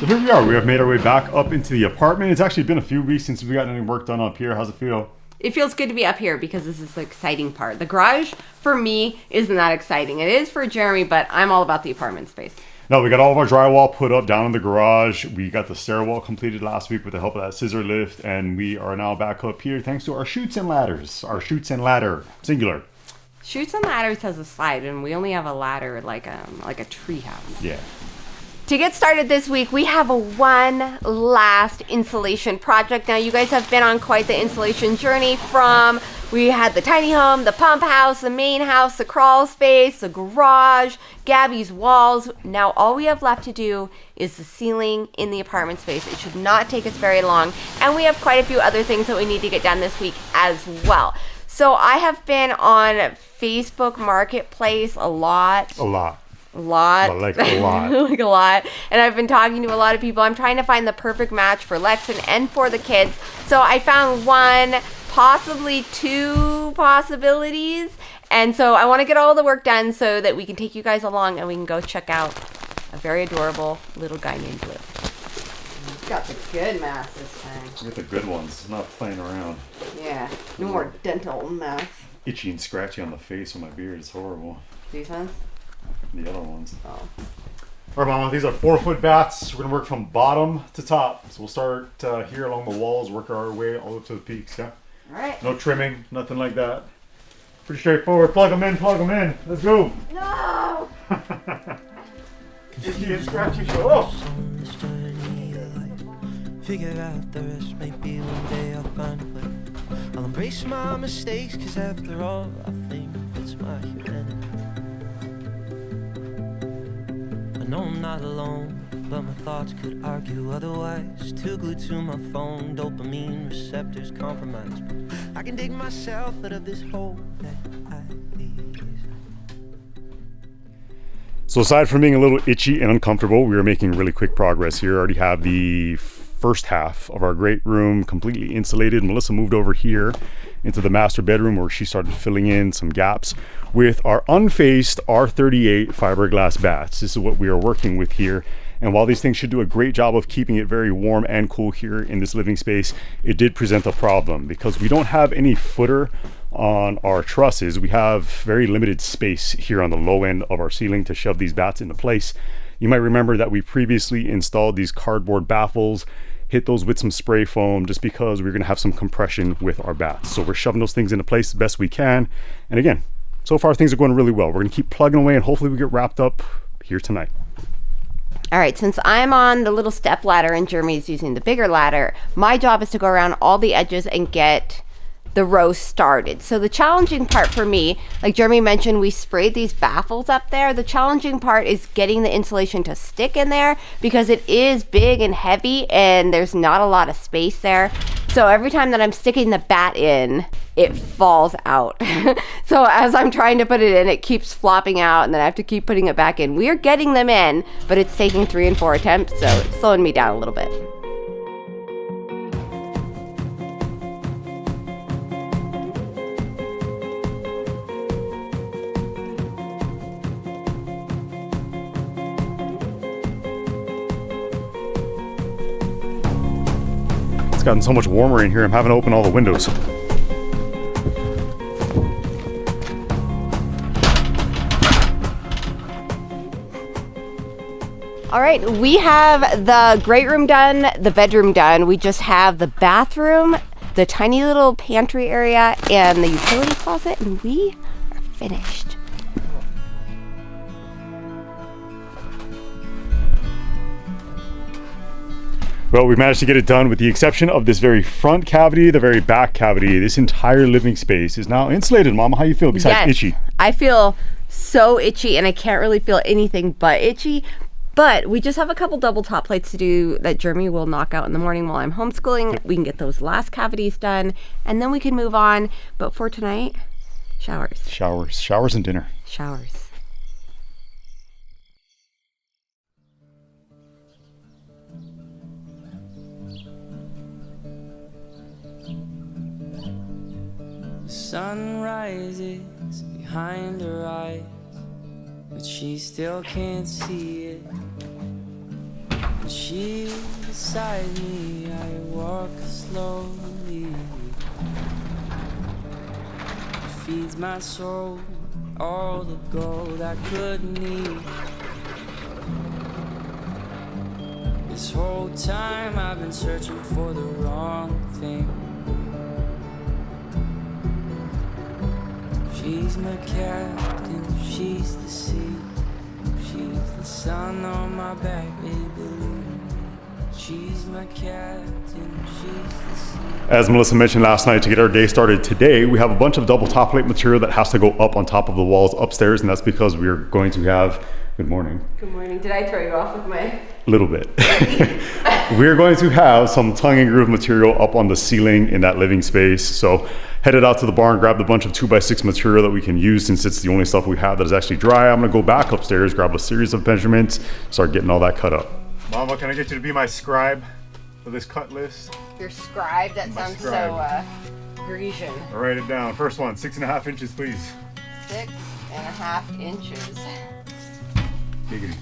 So here we are. We have made our way back up into the apartment. It's actually been a few weeks since we got any work done up here. How's it feel? It feels good to be up here because this is the exciting part. The garage, for me, isn't that exciting. It is for Jeremy, but I'm all about the apartment space. No, we got all of our drywall put up down in the garage. We got the stairwell completed last week with the help of that scissor lift, and we are now back up here thanks to our chutes and ladders. Our chutes and ladder, singular. Chutes and ladders has a slide, and we only have a ladder like a tree house. Yeah. To get started this week, we have one last installation project. Now, you guys have been on quite the installation journey we had the tiny home, the pump house, the main house, the crawl space, the garage, Gabby's walls. Now, all we have left to do is the ceiling in the apartment space. It should not take us very long. And we have quite a few other things that we need to get done this week as well. So I have been on Facebook Marketplace a lot. Like a lot. And I've been talking to a lot of people. I'm trying to find the perfect match for Lexon and for the kids. So I found one, possibly two possibilities. And so I want to get all the work done so that we can take you guys along and we can go check out a very adorable little guy named Blue. He's got the good mask this time. Get the good ones, not playing around. Yeah, no more dental mess. Itchy and scratchy on the face with my beard. It's horrible. These ones? The other ones. Oh. All right, Mama, these are 4-foot bats. We're going to work from bottom to top. So we'll start here along the walls, work our way all up to the peaks, yeah? All right. No trimming, nothing like that. Pretty straightforward. Plug them in. Let's go. No! Itchy and scratchy. Oh! Figure out the rest, maybe one day I'll find a way. I'll embrace my mistakes, cause after all, I think it's my humanity. I know I'm not alone, but my thoughts could argue otherwise. Too glued to my phone, dopamine receptors compromised. I can dig myself out of this hole that I leave. So aside from being a little itchy and uncomfortable, we are making really quick progress here. I already have the first half of our great room completely insulated. Melissa moved over here into the master bedroom where she started filling in some gaps with our unfaced R38 fiberglass bats. This is what we are working with here. And while these things should do a great job of keeping it very warm and cool here in this living space, it did present a problem because we don't have any footer on our trusses. We have very limited space here on the low end of our ceiling to shove these bats into place. You might remember that we previously installed these cardboard baffles, hit those with some spray foam just because we're going to have some compression with our bats. So we're shoving those things into place the best we can. And again, so far things are going really well. We're going to keep plugging away and hopefully we get wrapped up here tonight. All right, since I'm on the little step ladder and Jeremy's using the bigger ladder, my job is to go around all the edges and get the row started. So the challenging part for me, like Jeremy mentioned, we sprayed these baffles up there. The challenging part is getting the insulation to stick in there because it is big and heavy and there's not a lot of space there. So every time that I'm sticking the bat in, it falls out. So as I'm trying to put it in, it keeps flopping out and then I have to keep putting it back in. We are getting them in, but it's taking 3 and 4 attempts, so it's slowing me down a little bit. It's gotten so much warmer in here, I'm having to open all the windows. All right, we have the great room done, the bedroom done. We just have the bathroom, the tiny little pantry area, and the utility closet, and we are finished. Well, we managed to get it done with the exception of this very front cavity, the very back cavity. This entire living space is now insulated. Mama, how you feel besides itchy? I feel so itchy and I can't really feel anything but itchy. But we just have a couple double top plates to do that Jeremy will knock out in the morning while I'm homeschooling. We can get those last cavities done and then we can move on. But for tonight, showers. Showers and dinner. Showers. Sun rises behind her eyes, but she still can't see it. She beside me, I walk slowly. Feeds my soul all the gold I could need. This whole time I've been searching for the wrong thing. She's my captain, she's the sea. She's the sun on my back, baby, believe me. She's my captain, she's the sea. As Melissa mentioned last night, to get our day started today, we have a bunch of double top plate material that has to go up on top of the walls upstairs, and that's because we're going to have, good morning. Good morning. Did I throw you off with my... Little bit. We're going to have some tongue and groove material up on the ceiling in that living space. So headed out to the barn, grabbed a bunch of 2x6 material that we can use since it's the only stuff we have that is actually dry. I'm gonna go back upstairs, grab a series of measurements, start getting all that cut up. Mama, can I get you to be my scribe for this cut list? Your scribe? That sounds so Grecian. I'll write it down. First one, 6.5 inches, please. 6.5 inches. Giggity.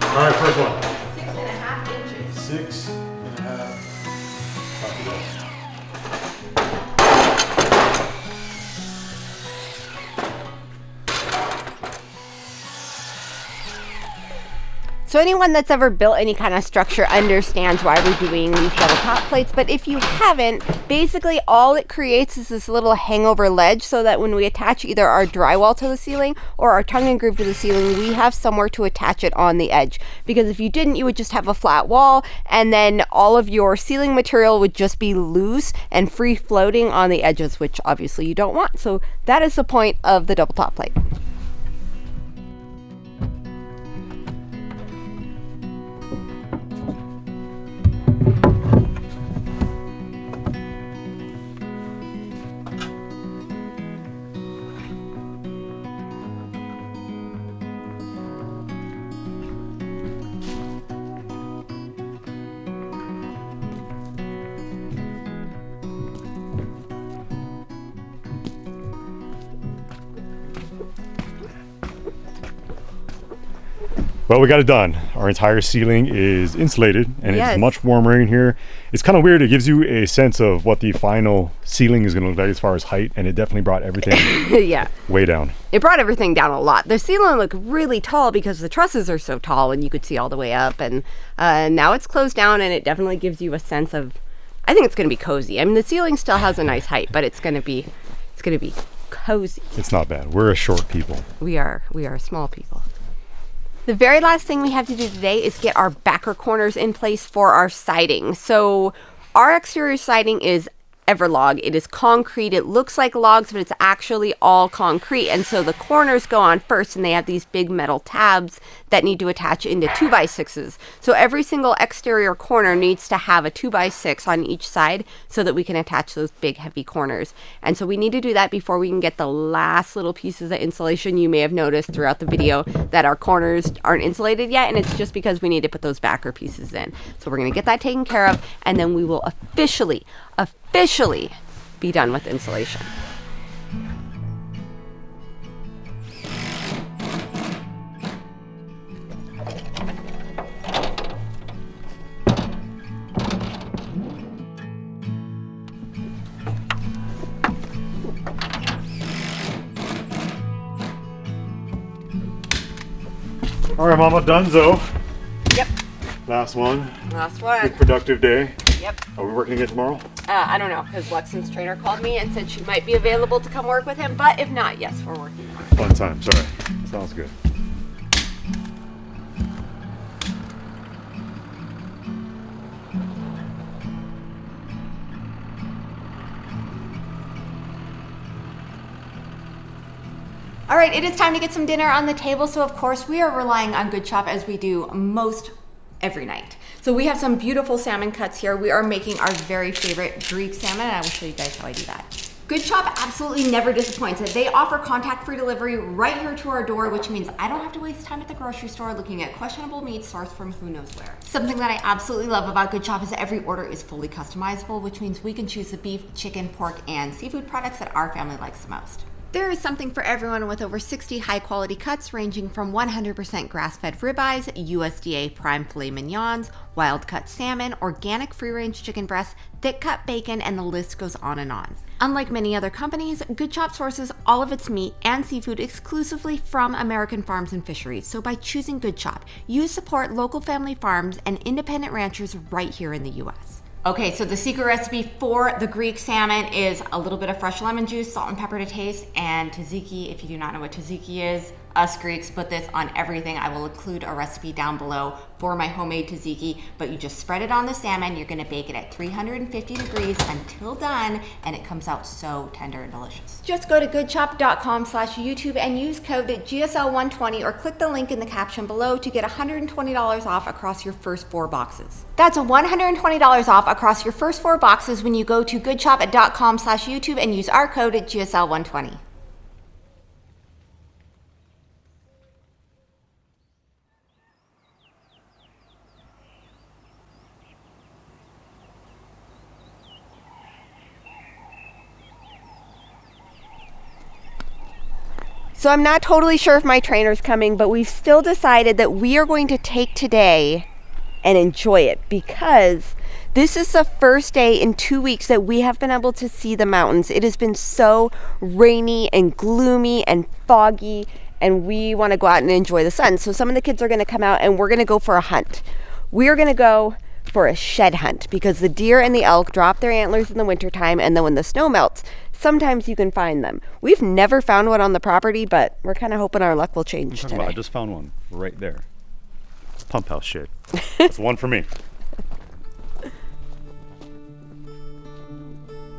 All right, first one. 6.5 inches. 6.5. Copy that. So anyone that's ever built any kind of structure understands why we're doing these double top plates, but if you haven't, basically all it creates is this little hangover ledge so that when we attach either our drywall to the ceiling or our tongue and groove to the ceiling, we have somewhere to attach it on the edge. Because if you didn't, you would just have a flat wall and then all of your ceiling material would just be loose and free floating on the edges, which obviously you don't want. So that is the point of the double top plate. Well, we got it done. Our entire ceiling is insulated and Yes. it's much warmer in here. It's kind of weird. It gives you a sense of what the final ceiling is going to look like as far as height, and it definitely brought everything Yeah. way down. It brought everything down a lot. The ceiling looked really tall because the trusses are so tall and you could see all the way up. And now it's closed down and it definitely gives you a sense of, I think it's going to be cozy. I mean, the ceiling still has a nice height, but it's going to be cozy. It's not bad. We're a short people. We are small people. The very last thing we have to do today is get our backer corners in place for our siding. So our exterior siding is Everlog. It is concrete. It looks like logs, but it's actually all concrete. And so the corners go on first, and they have these big metal tabs that need to attach into 2x6s. So every single exterior corner needs to have a 2x6 on each side so that we can attach those big heavy corners. And so we need to do that before we can get the last little pieces of insulation. You may have noticed throughout the video that our corners aren't insulated yet, and it's just because we need to put those backer pieces in. So we're going to get that taken care of, and then we will officially be done with insulation. All right, Mama, donezo. Yep. Last one. Last one. Good productive day. Yep. Are we working again tomorrow? I don't know, because Lexon's trainer called me and said she might be available to come work with him, but if not, yes, we're working tomorrow. Fun time. Sorry. Sounds good. All right, it is time to get some dinner on the table. So of course we are relying on Good Chop as we do most every night. So we have some beautiful salmon cuts here. We are making our very favorite Greek salmon, and I will show you guys how I do that. Good Shop absolutely never disappoints. They offer contact-free delivery right here to our door, which means I don't have to waste time at the grocery store looking at questionable meat sourced from who knows where. Something that I absolutely love about Good Shop is that every order is fully customizable, which means we can choose the beef, chicken, pork, and seafood products that our family likes the most. There is something for everyone with over 60 high-quality cuts ranging from 100% grass-fed ribeyes, USDA prime filet mignons, wild-cut salmon, organic free-range chicken breasts, thick-cut bacon, and the list goes on and on. Unlike many other companies, Good Shop sources all of its meat and seafood exclusively from American farms and fisheries. So by choosing Good Shop, you support local family farms and independent ranchers right here in the U.S. Okay, so the secret recipe for the Greek salmon is a little bit of fresh lemon juice, salt and pepper to taste, and tzatziki. If you do not know what tzatziki is, us Greeks put this on everything. I will include a recipe down below for my homemade tzatziki, but you just spread it on the salmon. You're gonna bake it at 350 degrees until done, and it comes out so tender and delicious. Just go to goodshop.com/YouTube and use code GSL120 or click the link in the caption below to get $120 off across your first 4 boxes. That's $120 off across your first 4 boxes when you go to goodshop.com/YouTube and use our code GSL120. So I'm not totally sure if my trainer's coming, but we've still decided that we are going to take today and enjoy it because this is the first day in 2 weeks that we have been able to see the mountains. It has been so rainy and gloomy and foggy, and we want to go out and enjoy the sun. So some of the kids are going to come out and we're going to go for a hunt. We're going to go for a shed hunt because the deer and the elk drop their antlers in the wintertime, and then when the snow melts, sometimes you can find them. We've never found one on the property, but we're kind of hoping our luck will change today. I just found one right there. Pump house shit. That's one for me.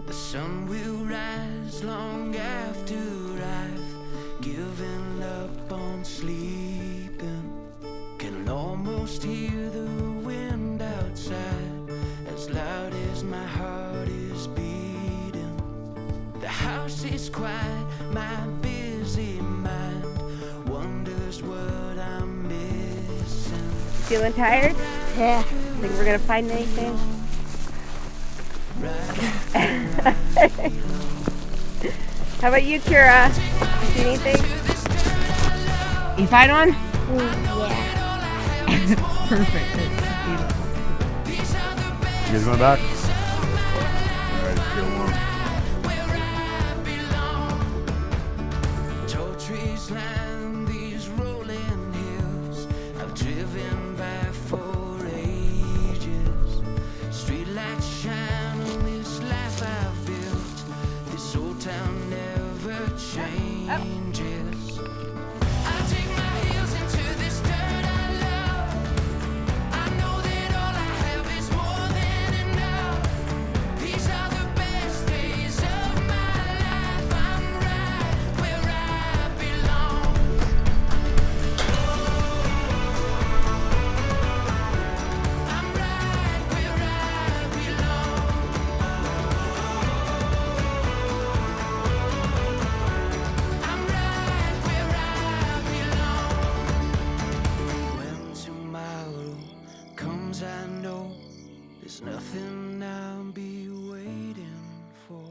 The sun will rise long after I've given up on sleeping. Can almost hear the wind outside as loud as my heart is beating. The house is quiet, my busy mind wonders what I'm missing. Feeling tired? Yeah. Think we're gonna find anything? How about you, Kira? See anything? You find one? Yeah. Perfect. It's beautiful. You guys going back? All right, let's get warm. Tall trees line these rolling hills I've driven by for ages. Streetlights shine on this life I've built. This old town never changes. I take my heels into this dirt I love. I know that all I have is more than enough. These are the best days of my life. I'm right where I belong. I'm right where I belong. I'm right where I belong. When tomorrow comes, I know there's nothing I'll be waiting for.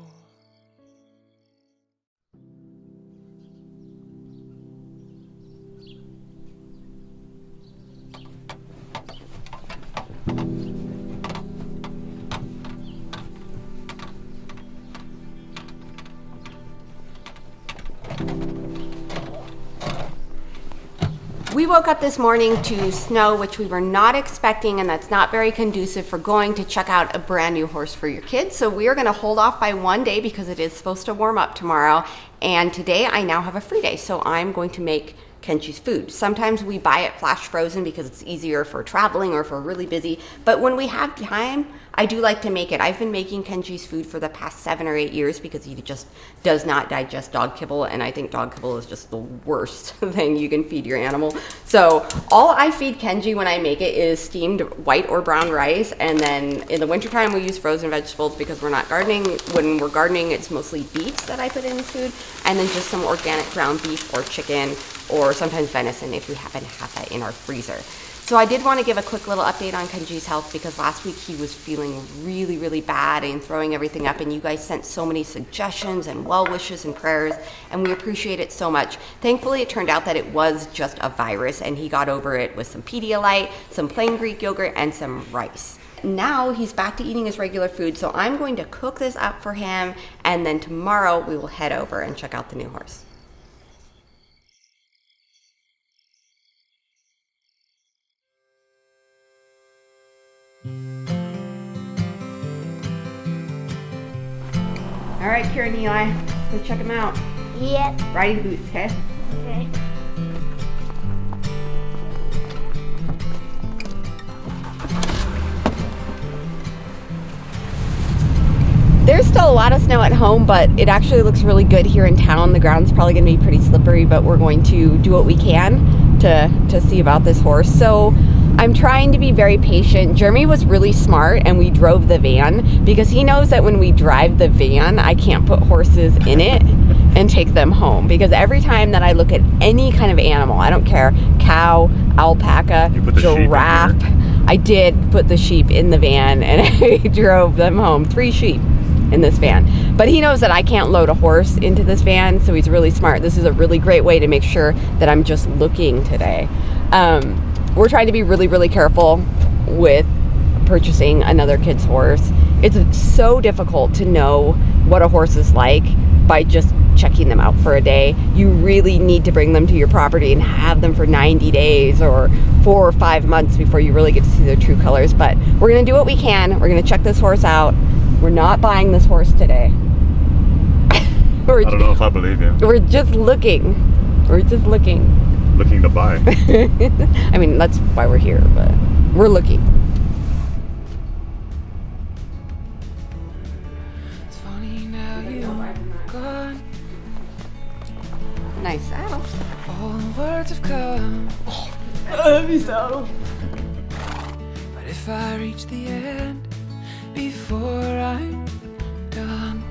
We woke up this morning to snow, which we were not expecting, and that's not very conducive for going to check out a brand new horse for your kids. So we are going to hold off by one day because it is supposed to warm up tomorrow. And today I now have a free day, so I'm going to make Kenchi's food. Sometimes we buy it flash frozen because it's easier for traveling or if we're really busy. But when we have time, I do like to make it. I've been making Kenji's food for the past 7 or 8 years because he just does not digest dog kibble, and I think dog kibble is just the worst thing you can feed your animal. So all I feed Kenji when I make it is steamed white or brown rice, and then in the wintertime we use frozen vegetables because we're not gardening. When we're gardening, it's mostly beets that I put in his food, and then just some organic ground beef or chicken, or sometimes venison if we happen to have that in our freezer. So I did want to give a quick little update on Kenji's health because last week he was feeling really, really bad and throwing everything up, and you guys sent so many suggestions and well wishes and prayers, and we appreciate it so much. Thankfully, it turned out that it was just a virus, and he got over it with some Pedialyte, some plain Greek yogurt, and some rice. Now he's back to eating his regular food, so I'm going to cook this up for him, and then tomorrow we will head over and check out the new horse. All right, Kira and Eli, let's check them out. Yep. Riding boots, okay? Okay. There's still a lot of snow at home, but it actually looks really good here in town. The ground's probably going to be pretty slippery, but we're going to do what we can to see about this horse. So I'm trying to be very patient. Jeremy was really smart, and we drove the van because he knows that when we drive the van, I can't put horses in it and take them home, because every time that I look at any kind of animal, I don't care, cow, alpaca, giraffe, I did put the sheep in the van and I drove them home. 3 sheep in this van. But he knows that I can't load a horse into this van, so he's really smart. This is a really great way to make sure that I'm just looking today. We're trying to be really, really careful with purchasing another kid's horse. It's so difficult to know what a horse is like by just checking them out for a day. You really need to bring them to your property and have them for 90 days or 4 or 5 months before you really get to see their true colors. But we're gonna do what we can. We're gonna check this horse out. We're not buying this horse today. I don't know if I believe you. We're just looking. We're just looking. Looking to buy. I mean, that's why we're here, but we're looking. It's funny now you're gone. Nice saddle. All the words have come. Heavy saddle. But if I reach the end before I'm done,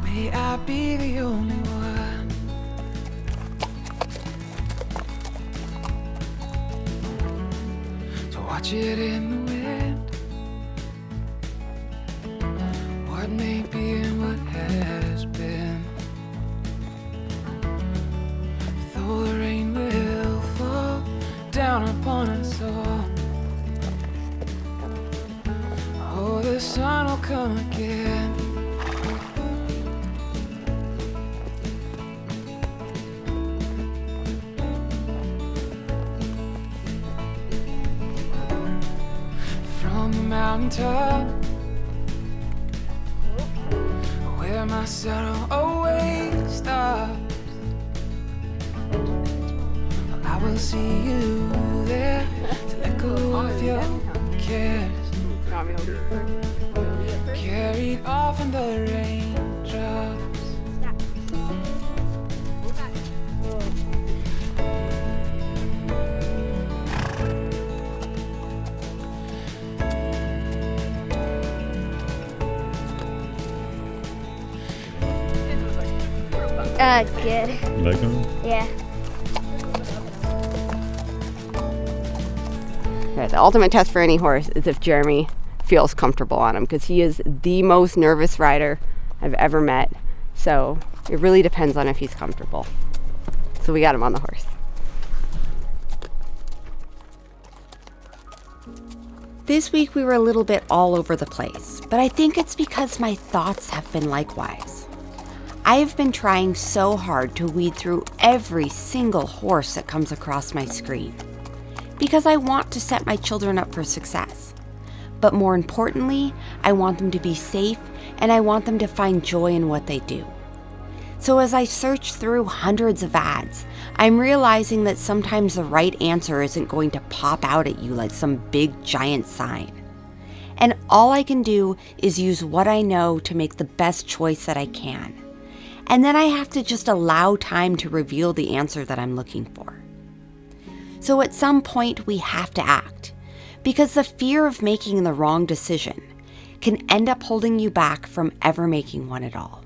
may I be the only one to watch it in the wind. What may be and what has been. Though the rain will fall down upon us all, oh, the sun will come again. From the mountaintop, where my sorrow always stops, I will see you there to let go of your cares, carried off in the raindrops. Good. You like them? Yeah. Right, the ultimate test for any horse is if Jeremy feels comfortable on him, because he is the most nervous rider I've ever met. So it really depends on if he's comfortable. So we got him on the horse. This week we were a little bit all over the place, but I think it's because my thoughts have been likewise. I have been trying so hard to weed through every single horse that comes across my screen, because I want to set my children up for success. But more importantly, I want them to be safe, and I want them to find joy in what they do. So as I search through hundreds of ads, I'm realizing that sometimes the right answer isn't going to pop out at you like some big giant sign. And all I can do is use what I know to make the best choice that I can. And then I have to just allow time to reveal the answer that I'm looking for. So at some point, we have to act, because the fear of making the wrong decision can end up holding you back from ever making one at all.